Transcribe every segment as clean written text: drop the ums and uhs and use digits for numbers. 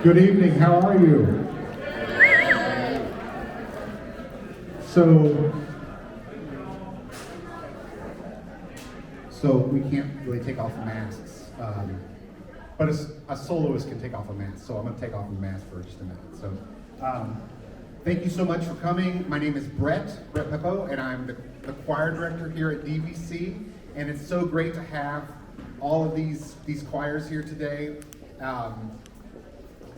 Good evening, how are you? So we can't really take off the masks, but a soloist can take off a mask, so I'm going to take off the mask for just a minute. So thank you so much for coming. My name is Brett Peppo, and I'm the choir director here at DVC, and it's so great to have all of these choirs here today.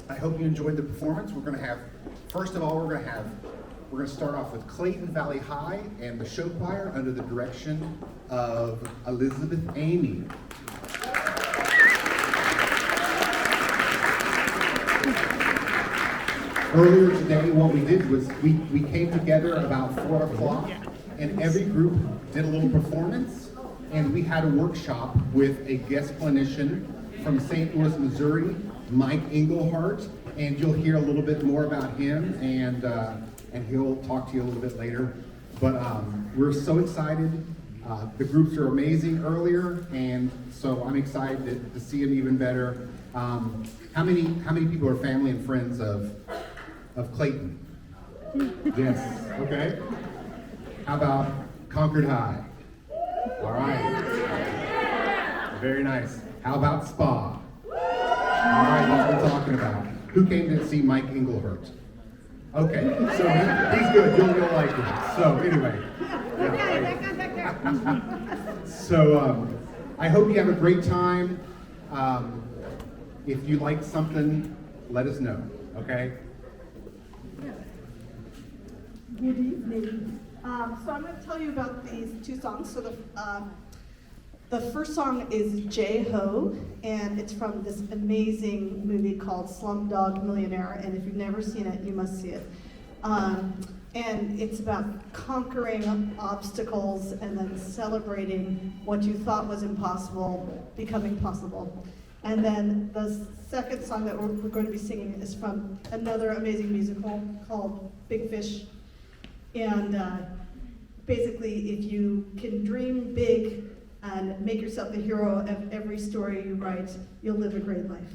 I hope you enjoyed the performance. We're going to have, first of all, we're going to start off with Clayton Valley High and the show choir under the direction of Elizabeth Amy. Earlier today, what we did was we came together about 4 o'clock, and every group did a little performance, and we had a workshop with a guest clinician from St. Louis, Missouri, Mike Englehart, and you'll hear a little bit more about him, and he'll talk to you a little bit later. But we're so excited. The groups are amazing earlier, and so I'm excited to see them even better. How many people are family and friends of Clayton? Yes. Okay. How about Concord High? All right. Very nice. How about Spa? All right, that's what we're talking about. Who came to see Mike Englehart? Okay, so he's good. You'll like him. So anyway. So I hope you have a great time. If you like something, let us know. Okay. Good evening. So I'm going to tell you about these two songs. So the first song is J-Ho, and it's from this amazing movie called Slumdog Millionaire, and if you've never seen it, you must see it. And it's about conquering obstacles and then celebrating what you thought was impossible becoming possible. And then the second song that we're going to be singing is from another amazing musical called Big Fish. And basically, if you can dream big and make yourself the hero of every story you write, you'll live a great life.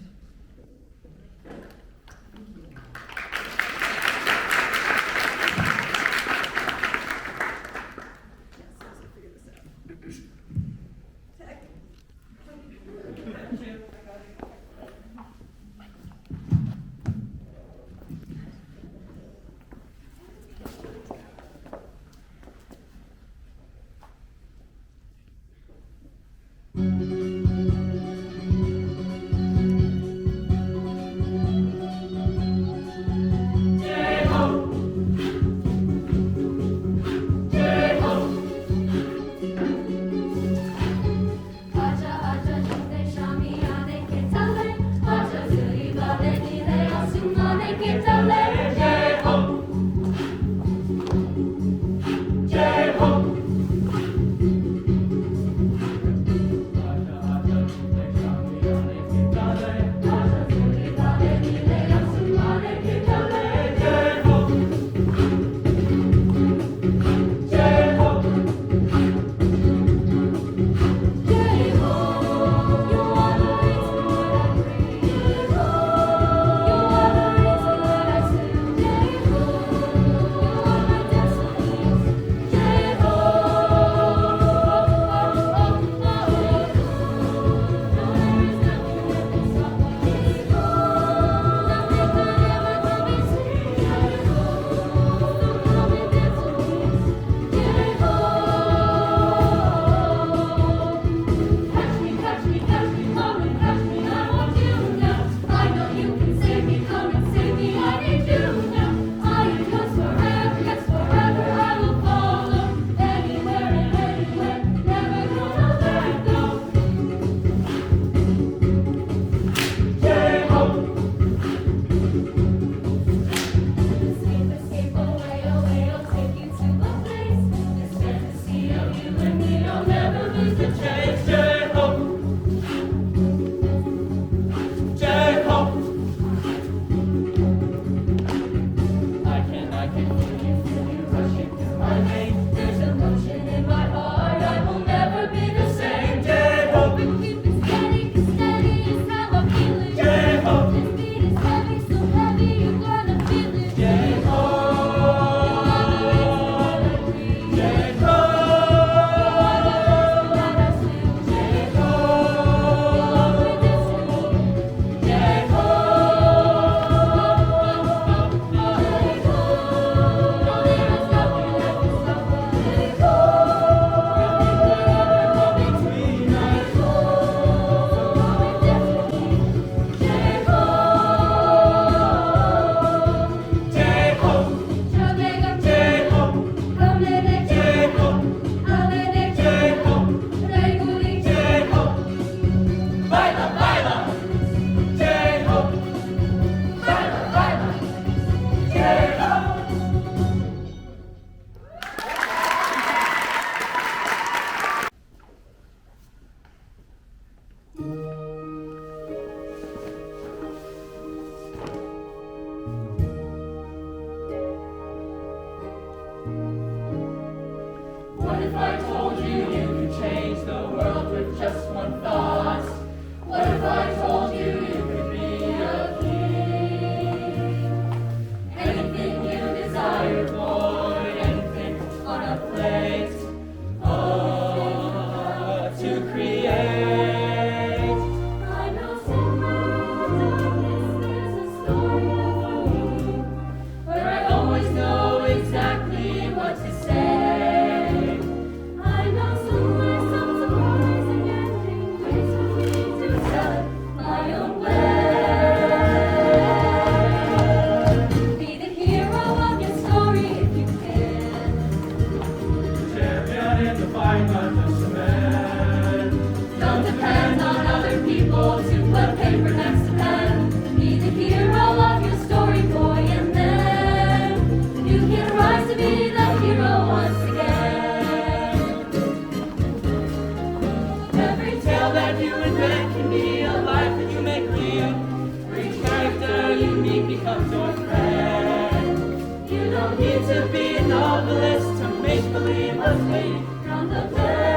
becomes your friend. You don't need to be a novelist to make believe us waiting from the bed.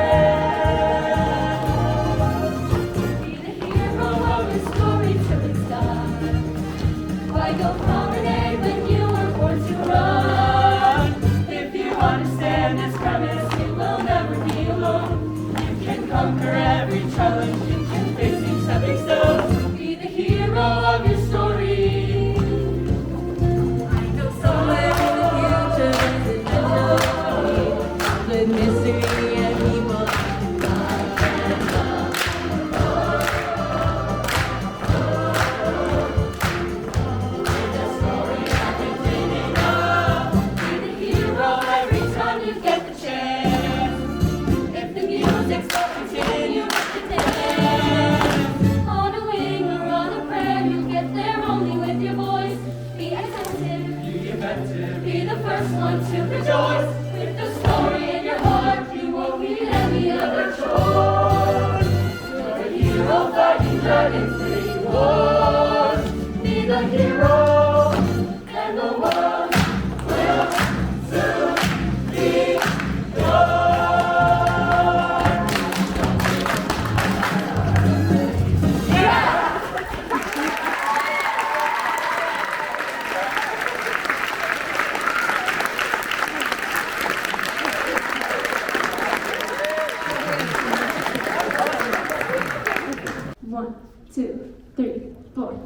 Be the hero of your story till it's done. Why go promenade when you were born to run? If you understand this premise, you will never be alone. You can conquer every challenge, you can face each stepping stone. Be the hero of your story. I know somewhere in the future there's a with mystery and people and love and love. It's a story I've been dreaming of. Be the hero every time you get the chance. If the music's so continue to dance. On a wing or on a prayer, you get there only with your voice. Be attentive, be inventive, be the first one to rejoice. With the story in your heart, you won't need any other choice. You're a hero fighting dragons, winning wars. Be the hero, and the world will soon be yours. 1, 2, 3, 4.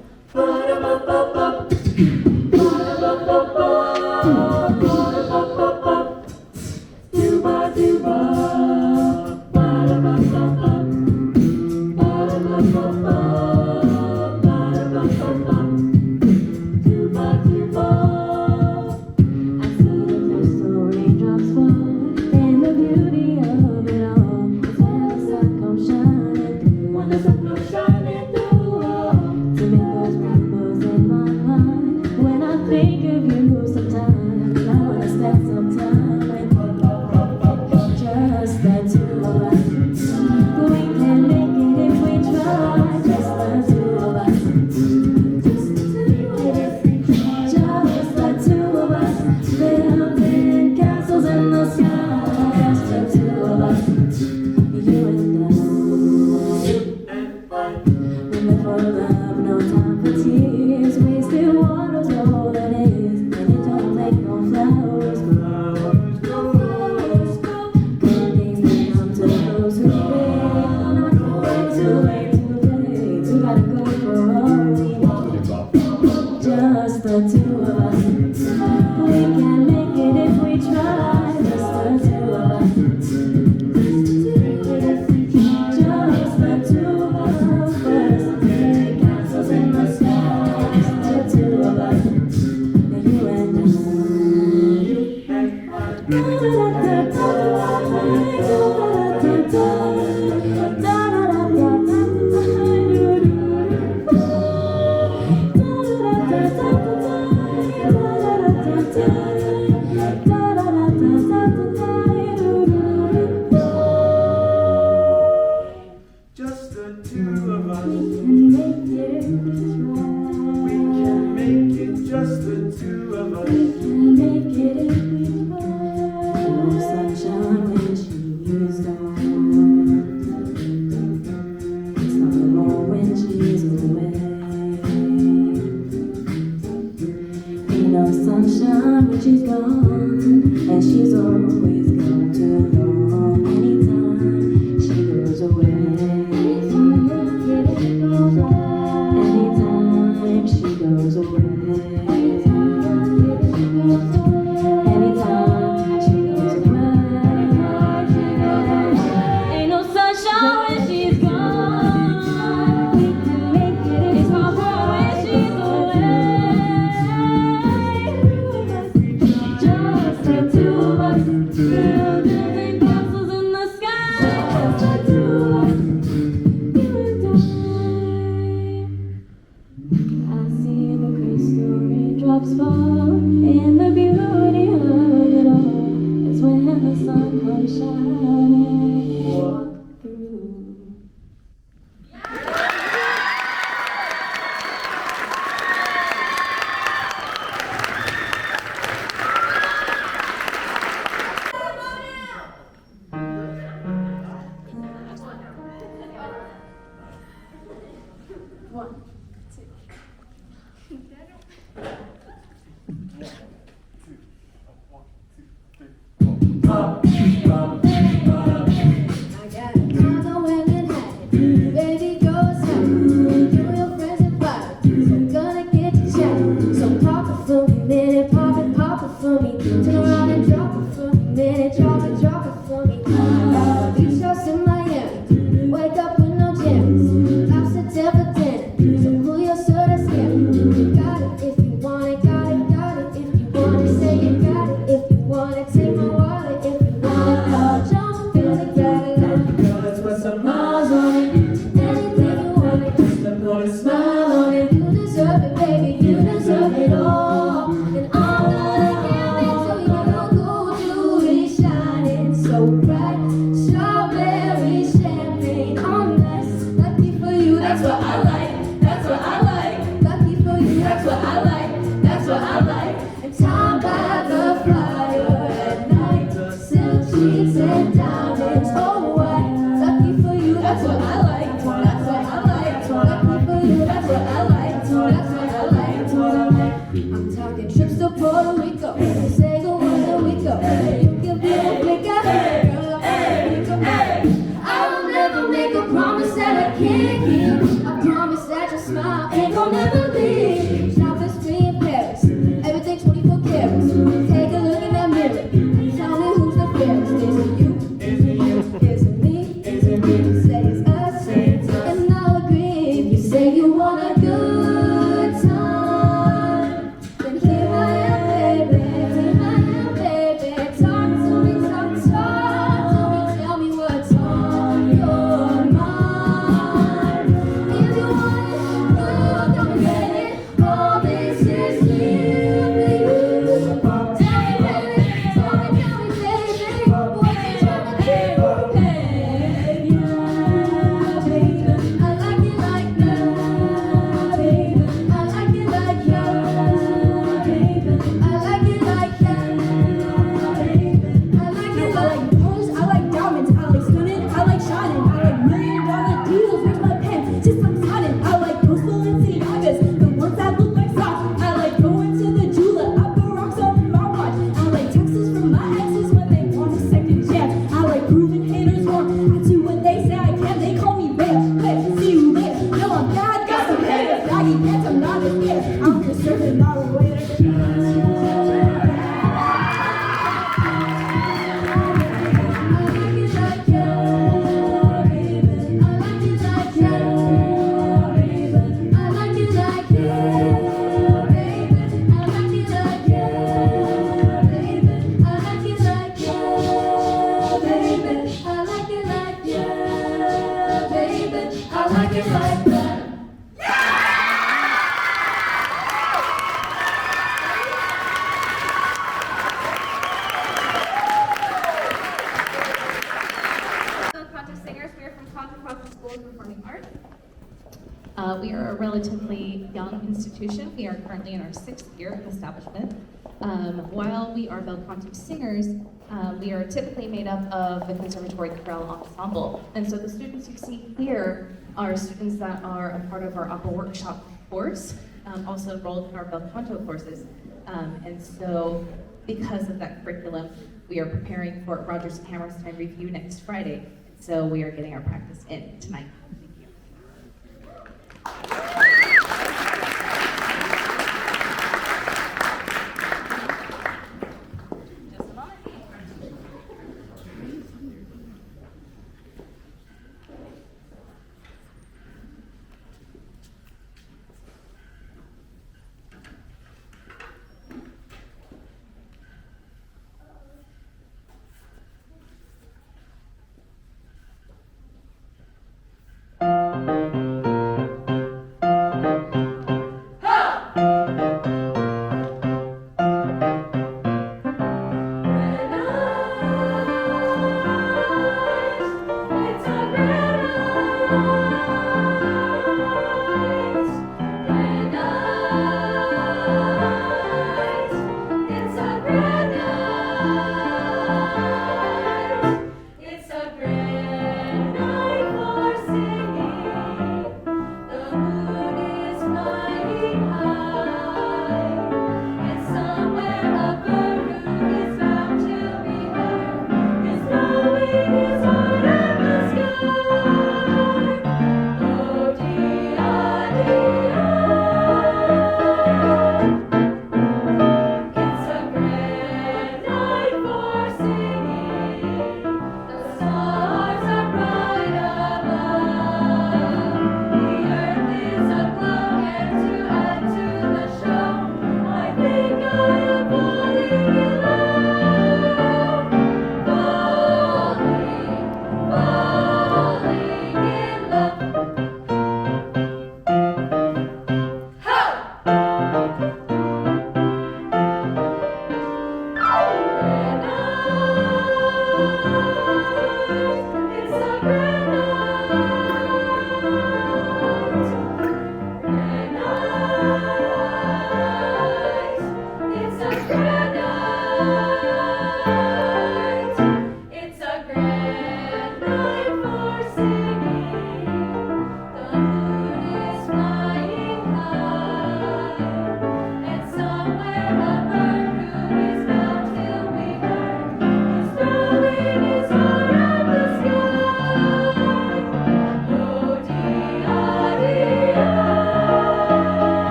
1, 2. I got a condo and Manhattan. Baby, go outside. You and your friends invited. So I'm gonna get to chat. So pop it for me, minute, pop it for me. Turn around and drop it for me, minute, drop it for me. I got a beach house in Miami. Wake up with no jams. Lobster tail for dinner. So cool your soda skin. You got it if you want it, got it, got it. If you want it, say you got it. If you want it, take my wallet. If you want it, jump in the Cadillac. Girls with some miles on it, Anything you want it, just to put a smile on it. you deserve it, baby, you deserve it all. And I'm gonna give it to you, gold jewelry shining so bright. Strawberry champagne on us. Lucky for you, that's what I like, that's what I like. Lucky for you, that's what I like, that's what I like. And time by the fire at night. Silk sheets and diamonds, oh white. Lucky for you, that's what I like, that's what I like. Lucky for you, that's what I like, that's what I like, that's what I like. I'm talking trips to Puerto Rico. You say go where we go. You can be a flicker, girl, I will never make a promise that I can't keep. I promise that your smile ain't gonna never leave. Shopping spree in Paris, everything 24 carats. Take a look in that mirror. Tell me who's the fairest. Is it you? Is it you? Is it me? Is it me? Say it's us, and I'll agree. If you say you want a good time, then here I am, baby. Here I am, baby. Talk to me, talk to me. Tell me what's on your mind. If you want it, well, come get it. All this is here for you. Tell me, baby. Tell me, baby. What you trying to do, baby? Yeah, baby. I like it like that, baby. I like it like that, baby. I like it like that, baby. I like it like Pearls, I like diamonds, I like stunning, I like shining, I like $1 million deals, where's my pen? Just I'm signing, I like those Balenciagas, the ones that look like socks. I like going to the jeweler, I put rocks on my watch. I like texts from my exes when they want a second chance. I like proving haters wrong, I do what they say I can, they call me rare. Hey, see you later, no I'm bad, got some haters, baggy pants, I'm not a scared, I'm just serving, not a waiter. I like it like that. Contest singers. We are from Contra School of Performing Arts. We are a relatively young institution. We are currently in our 6th year of establishment. While we are Bel Canto singers, we are typically made up of the Conservatory Chorale Ensemble. And so the students you see here are students that are a part of our opera workshop course, also enrolled in our Bel Canto courses. And so because of that curriculum, we are preparing for Rogers Hammerstein review next Friday. So we are getting our practice in tonight. Thank you. Just a moment.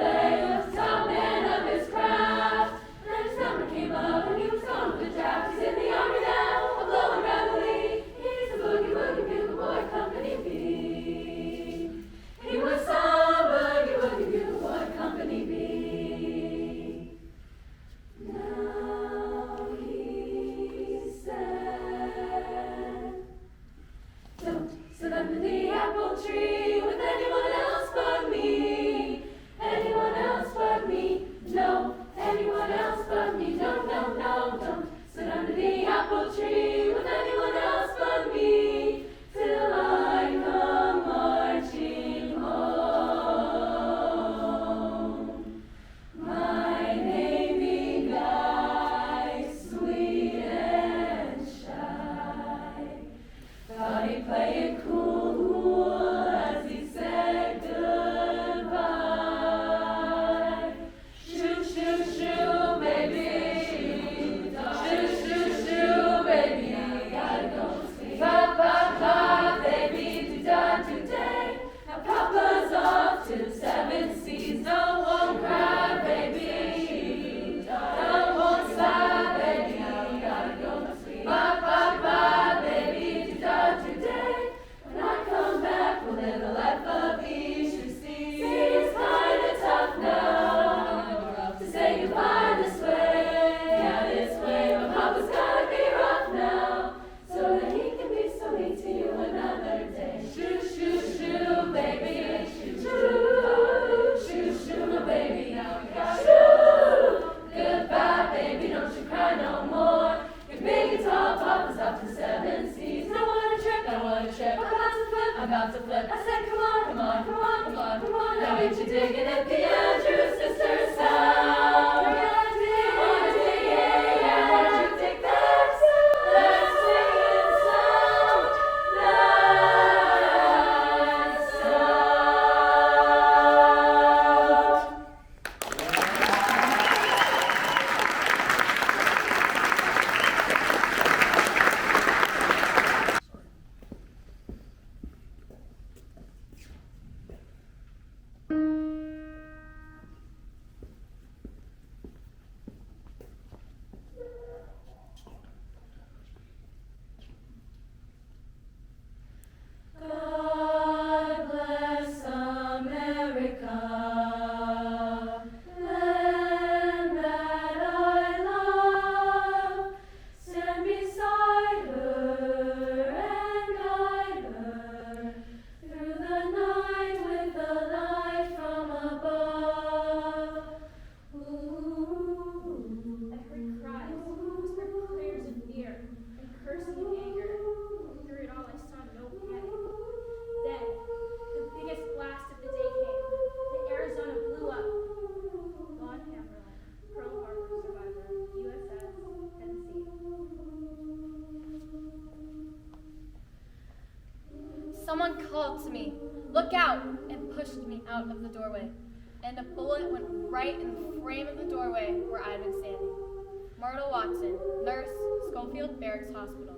play going to dig it at the Andrews Sisters sound. Wanna dig it, yeah, why don't you dig that sound? Let's dig it sound, that sound. God bless America, land that I love. Stand beside her and guide her through the night with the light from above. I heard cries, whispered prayers of fear, and cursing and anger. Through it all, I saw no panic. Then, the biggest blast of the day came. The Arizona blew up. Lon Hammerlin, Pearl Harbor survivor, USS Tennessee. Someone called to me, "Look out!" and pushed me out of the doorway. And a bullet went right in the frame of the doorway where I had been standing. Myrtle Watson, nurse, Schofield Barracks Hospital.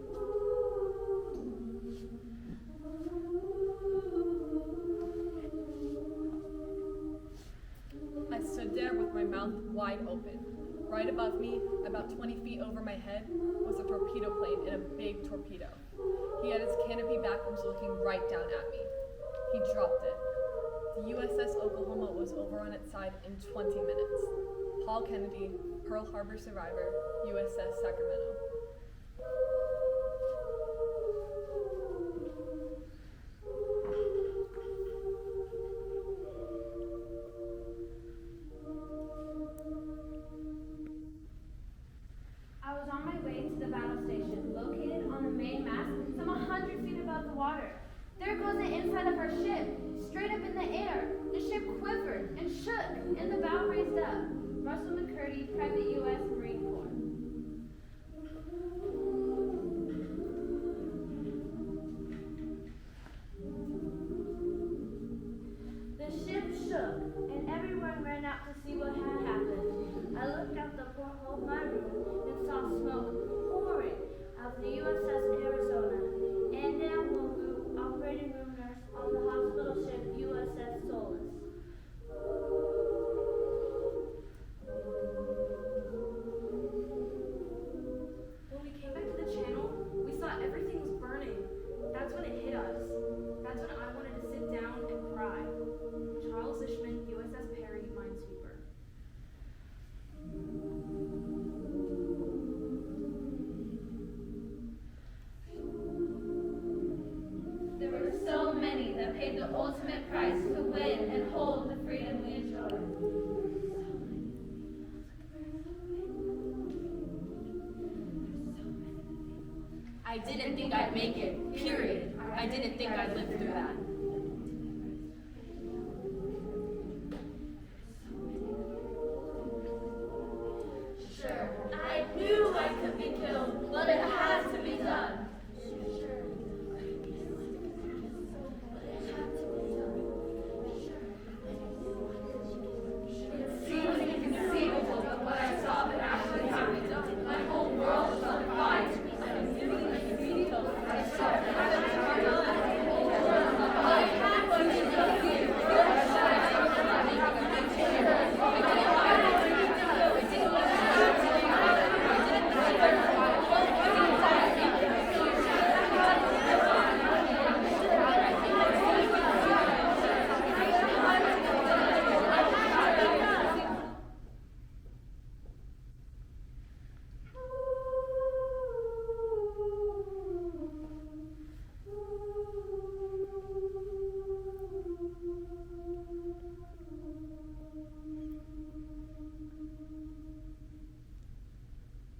I stood there with my mouth wide open. Right above me, about 20 feet over my head, was a torpedo plane in a big torpedo. He had his canopy back and was looking right down at me. He dropped it. The USS Oklahoma was over on its side in 20 minutes. Paul Kennedy, Pearl Harbor survivor, USS Sacramento. I was on my way to the battle station, located on the main mast, some 100 feet above the water. There goes the inside of our ship, straight up in the air. The ship quivered and shook, and the bow raised up. Russell McCurdy, Private U.S. Marine Corps. The ship shook, and everyone ran out to see what had happened. I looked out the porthole of my room and saw smoke pouring out of the USS Arizona and Dan Wilgu, operating room nurse on the hospital ship USS Solace. When we came back to the channel, we saw everything was burning. That's when it hit us. That's when I wanted to sit down and cry. Charles Ishman, USS Perry, Minesweeper. There were so many that paid the ultimate price to win and hold the freedom we enjoy. I didn't think I'd make it, period. I didn't think I'd live through that. Sure, I knew I could be killed, but it had to be done. It seems inconceivable, but when I saw that actually happened, my whole world felt fine. I saw that I had one to tell you.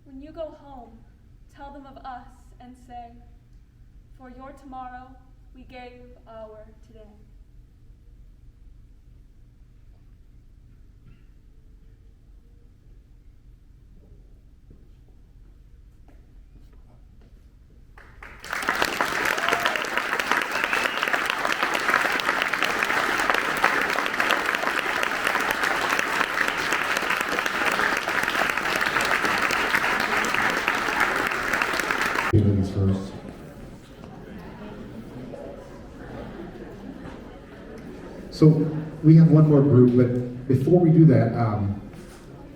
When you go home, tell them of us and say, "For your tomorrow, we gave our today." So we have one more group, but before we do that,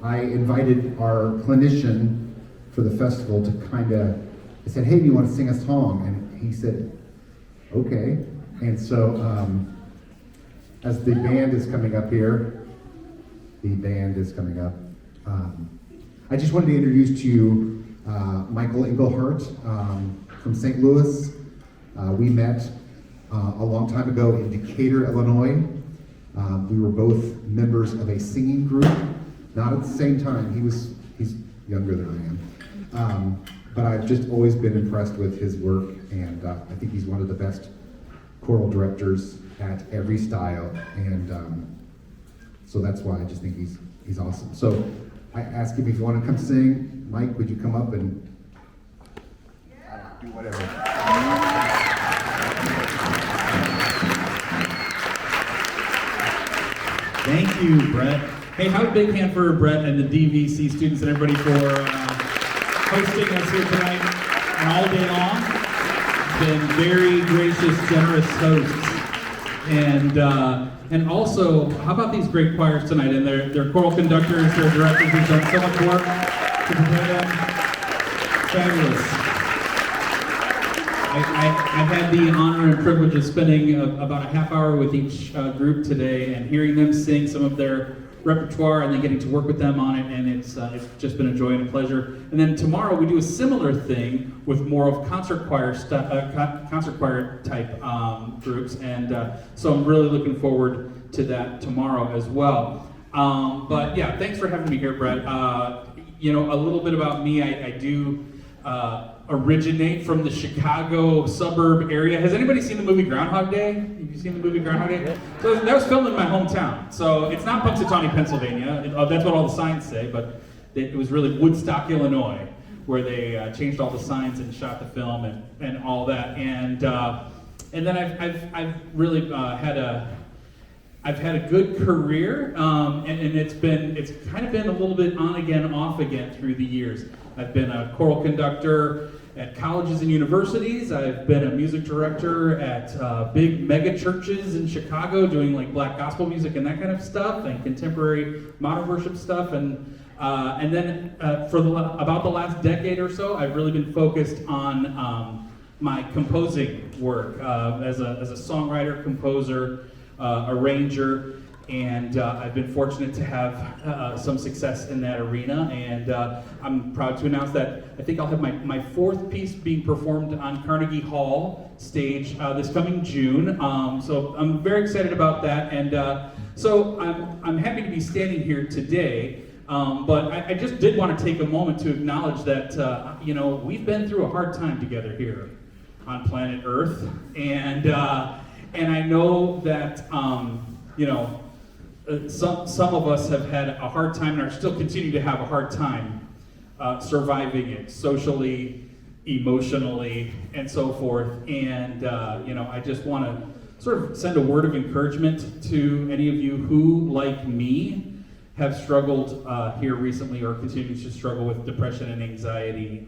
I invited our clinician for the festival to I said, hey, do you want to sing a song? And he said, okay. And so as the band is coming up here, I just wanted to introduce to you Michael Engelhardt from St. Louis. We met a long time ago in Decatur, Illinois. We were both members of a singing group, not at the same time. He's younger than I am. But I've just always been impressed with his work, and I think he's one of the best choral directors at every style, and so that's why I just think he's awesome. So I ask him if you want to come sing. Mike, would you come up and do whatever? Thank you, Brett. Hey, have a big hand for Brett and the DVC students and everybody for hosting us here tonight and all day long. Been very gracious, generous hosts. And also, how about these great choirs tonight and their choral conductors, their directors who've done so much work to prepare them. Fabulous. I've had the honor and privilege of spending about a half hour with each group today and hearing them sing some of their repertoire and then getting to work with them on it, and it's just been a joy and a pleasure. And then tomorrow we do a similar thing with more of concert choir type groups, and so I'm really looking forward to that tomorrow as well. But yeah, thanks for having me here, Brett. You know, a little bit about me. I do originate from the Chicago suburb area. Has anybody seen the movie Groundhog Day? Have you seen the movie Groundhog Day? So that was filmed in my hometown. So it's not Punxsutawney, Pennsylvania. That's what all the signs say, but it was really Woodstock, Illinois, where they changed all the signs and shot the film and all that. And then I've really had a good career, and it's kind of been a little bit on again, off again through the years. I've been a choral conductor at colleges and universities. I've been a music director at big mega churches in Chicago, doing like black gospel music and that kind of stuff, and contemporary modern worship stuff. And then for about the last decade or so, I've really been focused on my composing work as a songwriter, composer, arranger. And I've been fortunate to have some success in that arena, and I'm proud to announce that I think I'll have my fourth piece being performed on Carnegie Hall stage this coming June. So I'm very excited about that, and so I'm happy to be standing here today. But I just did want to take a moment to acknowledge that you know, we've been through a hard time together here on planet Earth, and I know that you know. Some of us have had a hard time and are still continuing to have a hard time surviving it socially, emotionally, and so forth. And you know, I just want to sort of send a word of encouragement to any of you who, like me, have struggled here recently or continue to struggle with depression and anxiety.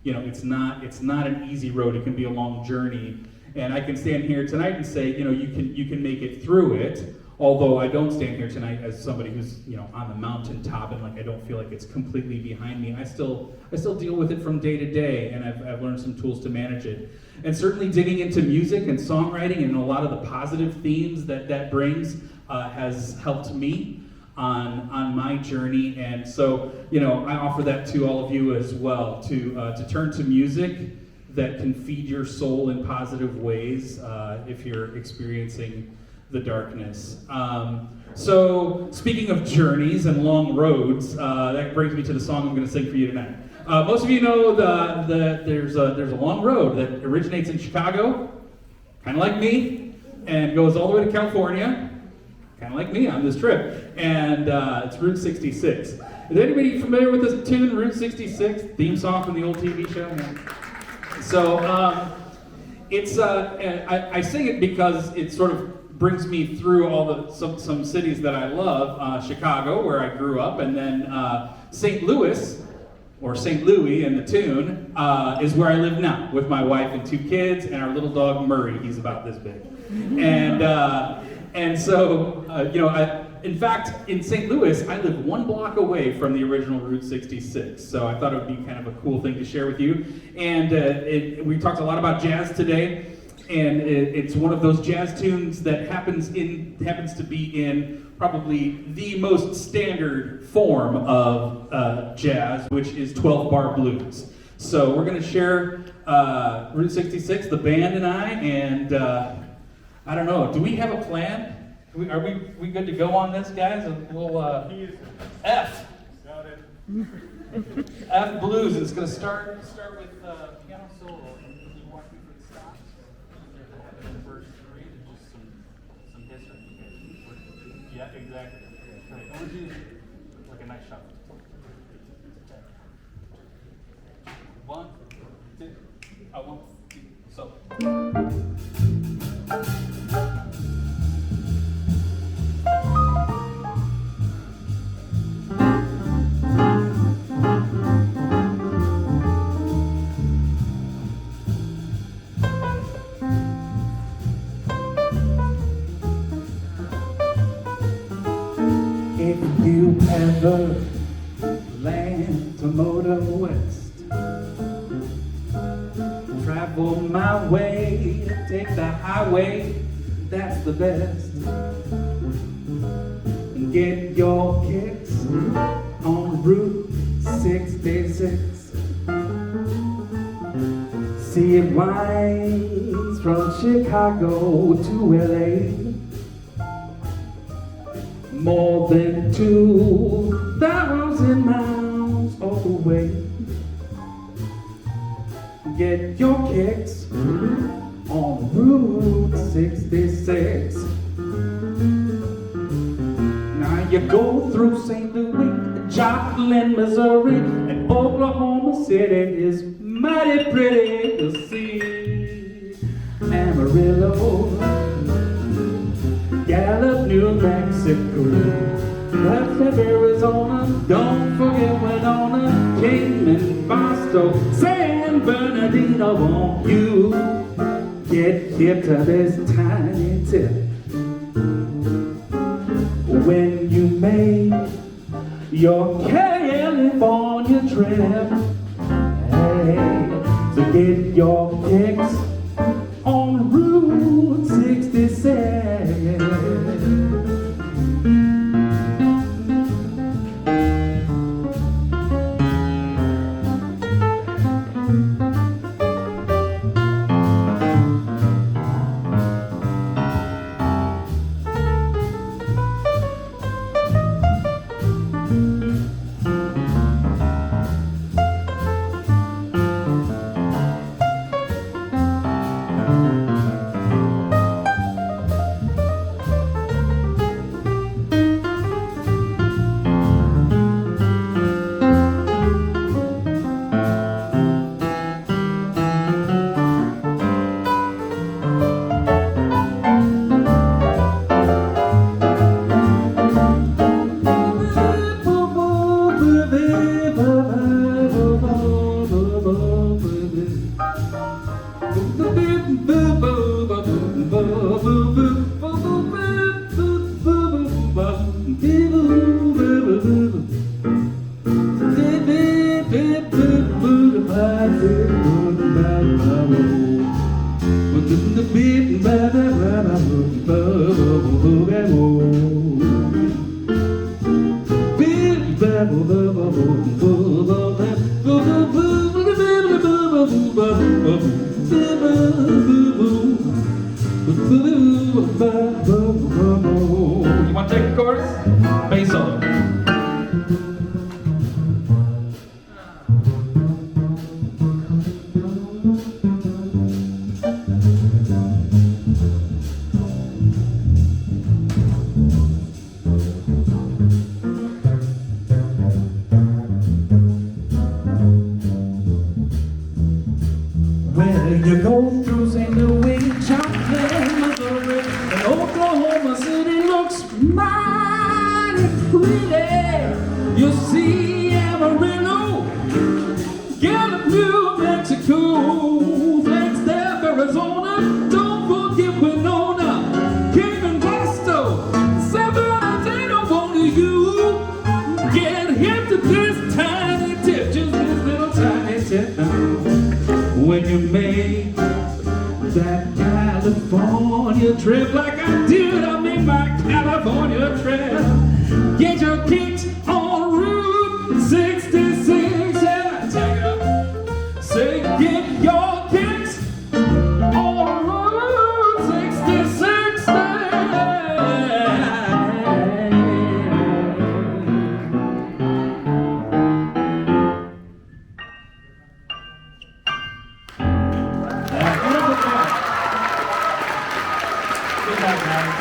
You know, it's not an easy road. It can be a long journey. And I can stand here tonight and say, you know, you can make it through it. Although I don't stand here tonight as somebody who's, you know, on the mountaintop and like I don't feel like it's completely behind me. I still deal with it from day to day, and I've learned some tools to manage it. And certainly digging into music and songwriting and a lot of the positive themes that brings has helped me on my journey. And so, you know, I offer that to all of you as well, to turn to music that can feed your soul in positive ways if you're experiencing the darkness. So speaking of journeys and long roads, that brings me to the song I'm going to sing for you tonight. Most of you know there's a long road that originates in Chicago, kind of like me, and goes all the way to California, kind of like me on this trip, and it's Route 66. Is anybody familiar with this tune, Route 66, theme song from the old TV show? So it's I sing it because it sort of brings me through all some cities that I love. Chicago, where I grew up, and then St. Louis, or St. Louis in the tune, is where I live now with my wife and 2 kids and our little dog Murray. He's about this big. And And so, in fact, in St. Louis, I live 1 block away from the original Route 66. So I thought it would be kind of a cool thing to share with you. And we talked a lot about jazz today. And it's one of those jazz tunes that happens to be in probably the most standard form of jazz, which is 12-bar blues. So we're going to share Route 66, the band and I, and I don't know, do we have a plan? Are we good to go on this, guys? We'll F. Got it. F blues. It's going to start with piano solo. Can you walk me through the stops? The first 3, just some history. Yeah, exactly. Right. I want to do like a nice shuffle. 1, 2, 1, 2, so. If you ever land to motor west, travel my way, take the highway, that's the best. Get your kicks on Route 66. See it winds from Chicago to LA. More than 2,000 miles all the way. Get your kicks on Route 66. Now you go through St. Louis, Joplin, Missouri, and Oklahoma City is mighty pretty to see. Amarillo, Gallup, New Mexico, Bradford, Arizona, don't forget Winona, Kingman, Barstow, San Bernardino. Won't you get hip to this tiny tip? When you make your California trip, hey, so get your kicks on Route 66. You want to take the chorus? Bass solo. Well, you go through St. Louis, Joplin, Missouri, and Oklahoma City looks mighty pretty. You see Amarillo, Gallup, New Mexico, Flagstaff, Arizona, don't forget Winona, Kingman, Boston, the trail. Get your kicks on Route 66. Yeah, take it up. Say, get your kicks on Route 66. Good job, guys.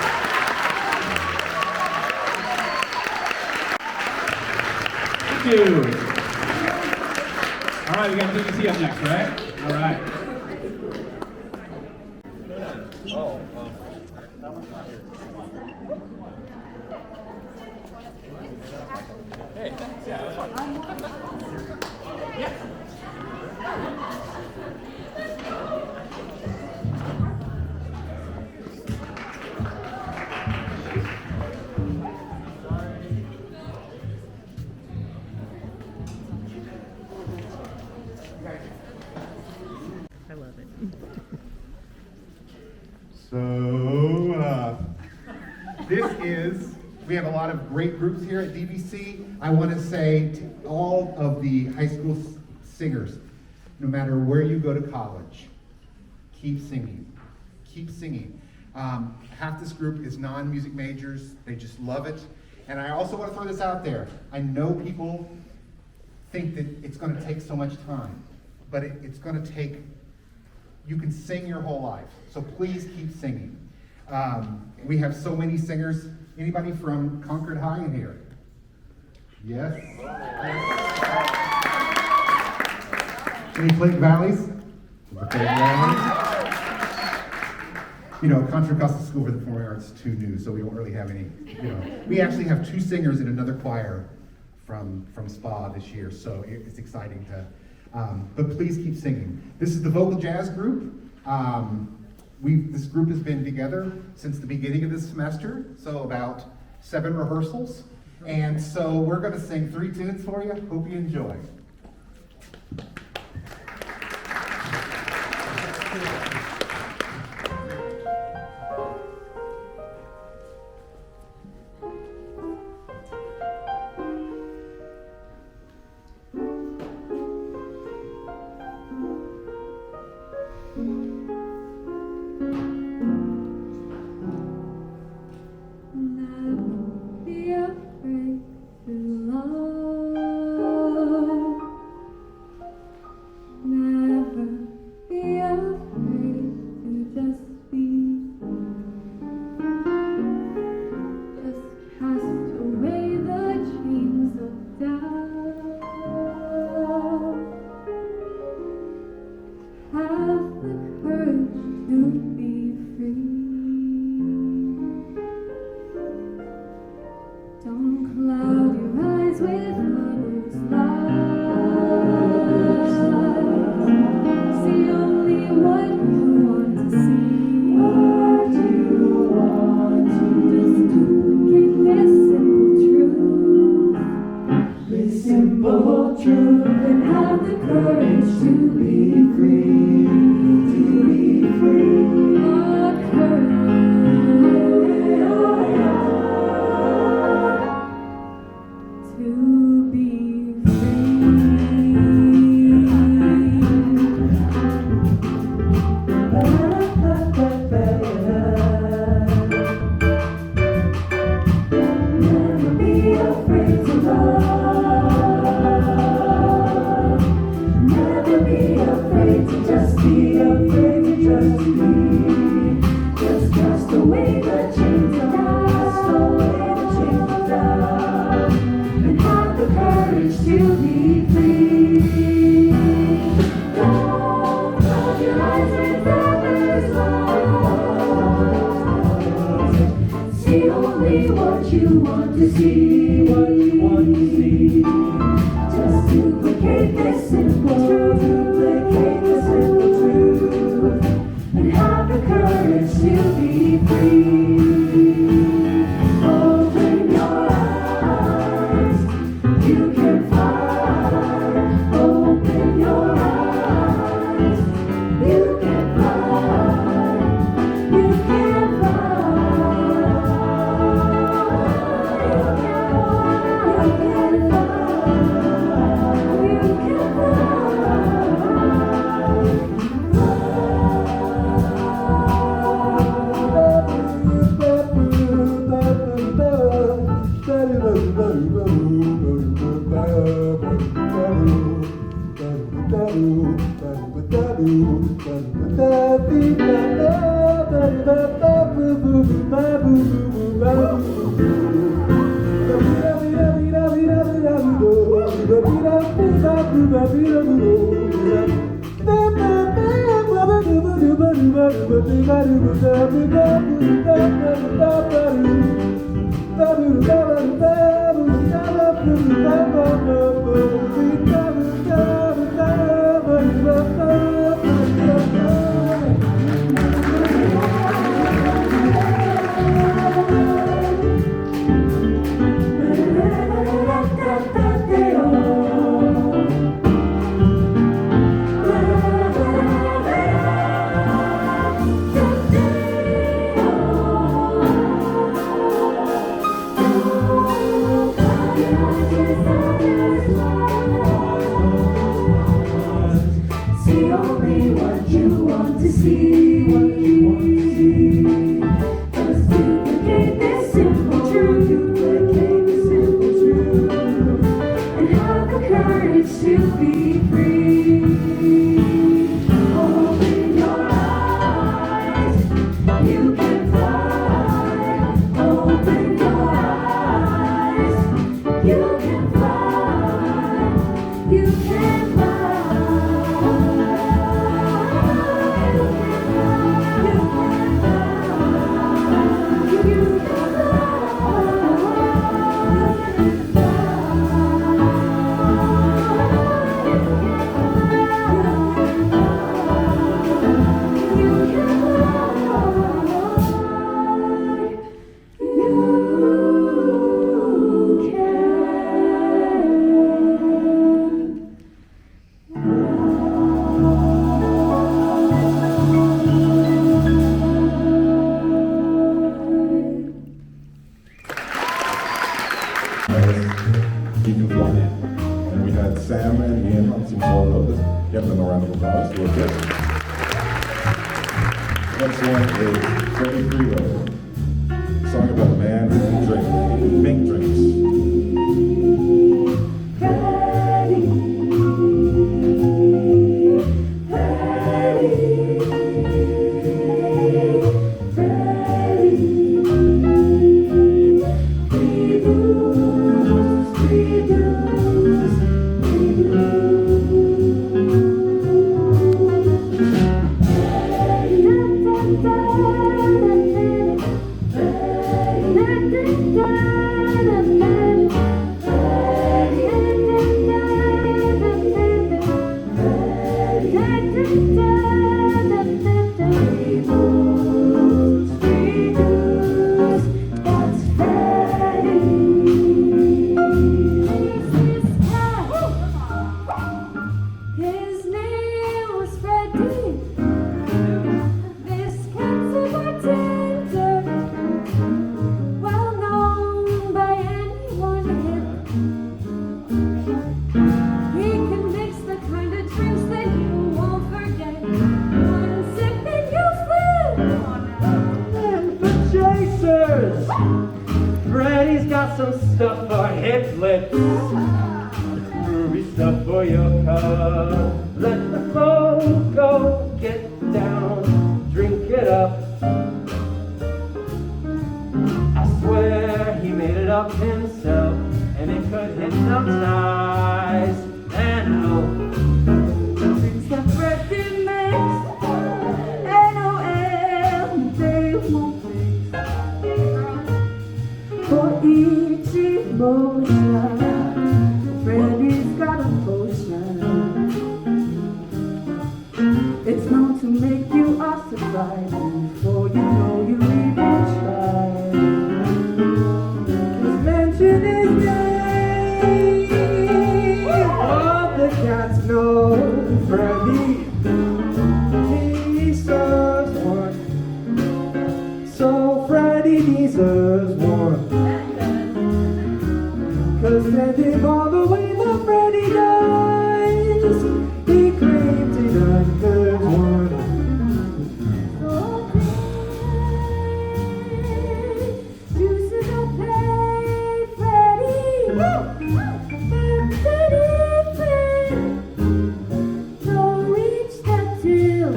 Thank you. All right, we got BBC up next, right? All right. So, we have a lot of great groups here at DVC. I want to say to all of the high school singers, no matter where you go to college, keep singing. Keep singing. Half this group is non-music majors. They just love it. And I also want to throw this out there. I know people think that it's going to take so much time, but it's going to take, you can sing your whole life. So please keep singing. We have so many singers. Anybody from Concord High in here? Yes? Any Platte Valleys? The Platte Valleys? You know, Contra Costa School for the Performing Arts is too new, so we don't really have any, We actually have 2 singers in another choir from SPA this year, so it's exciting to, but please keep singing. This is the vocal jazz group. This group has been together since the beginning of this semester, so about 7 rehearsals. And so we're going to sing 3 tunes for you. Hope you enjoy. And we had Sam and Ian on some solo. Give them a round of applause. Real good. Next one is Freddie Freeloader. A song about a man who drinks pink drinks. Freddie's got some stuff for hip lips, groovy stuff for your cup. Let the flow go, get down, drink it up. I swear he made it up himself, and it could hypnotize and know. It's that Freddie mix, N-O-M, they won't for each emotion, Freddie's got a potion. It's known to make you ossified before you know you even tried. Just mention his name, all the cats know Freddie. He serves one, so Freddie deserves one. Cause standing all the way that Freddie dies, he claims he deserves one. So juices will pay Freddie, Freddie, don't reach that till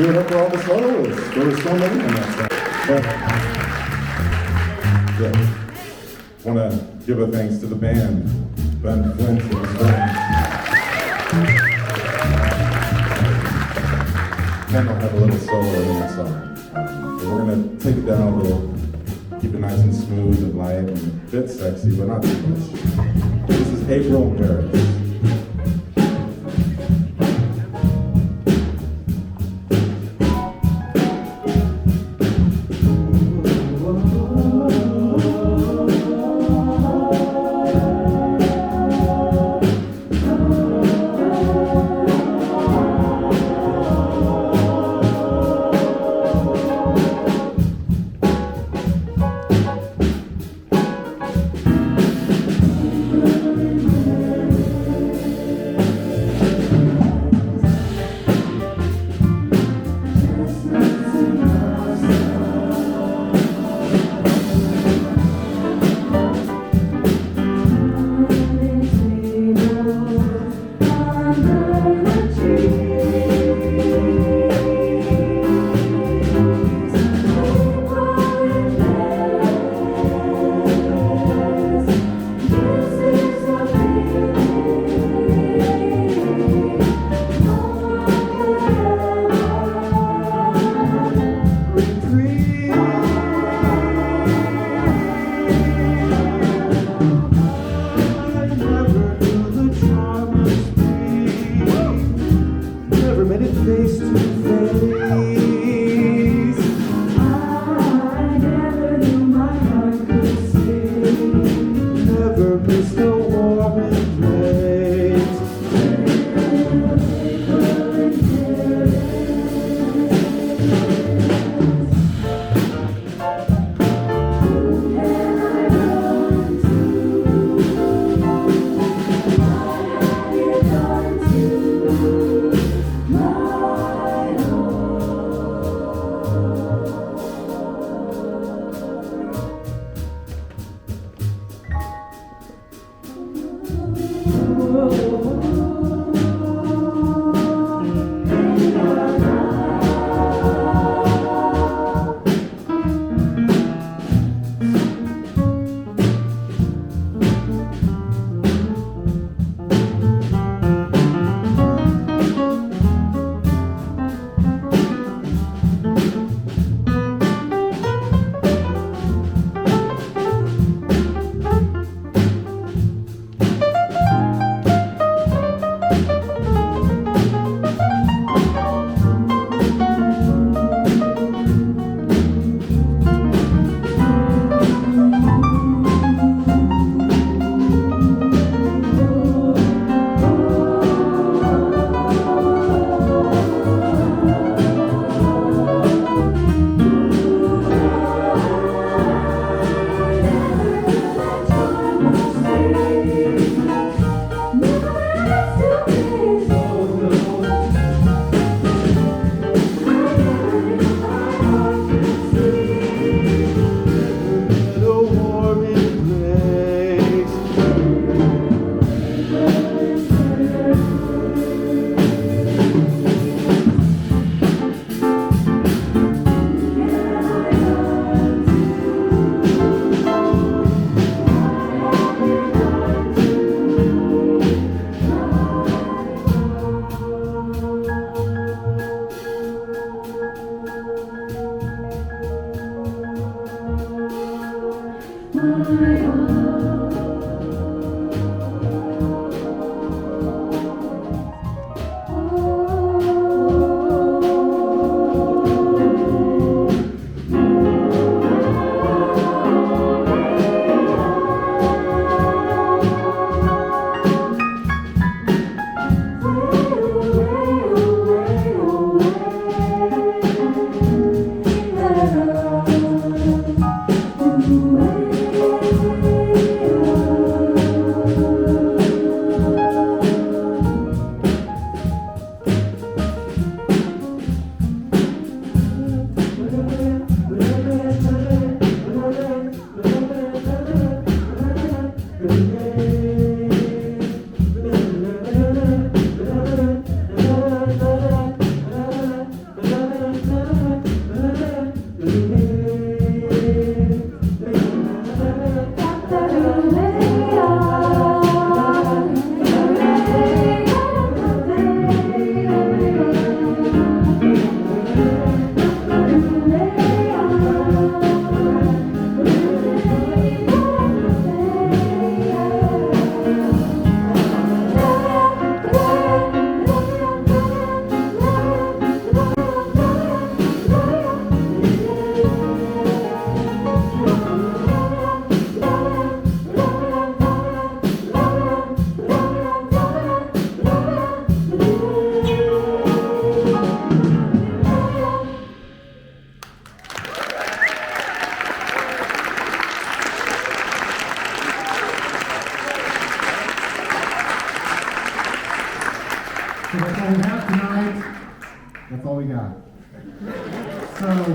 give it up for all the soloists. There were so many in that song. But, yeah. Want to give a thanks to the band, Ben Flint and his friends. Ken will have a little solo in that song. So we're going to take it down a little, keep it nice and smooth and light and a bit sexy, but not too much. This is April in Paris.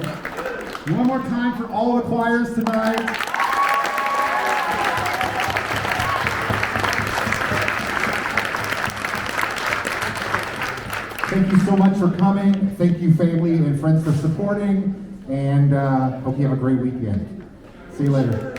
One more time for all the choirs tonight. Thank you so much for coming. Thank you, family and friends, for supporting. And hope you have a great weekend. See you later.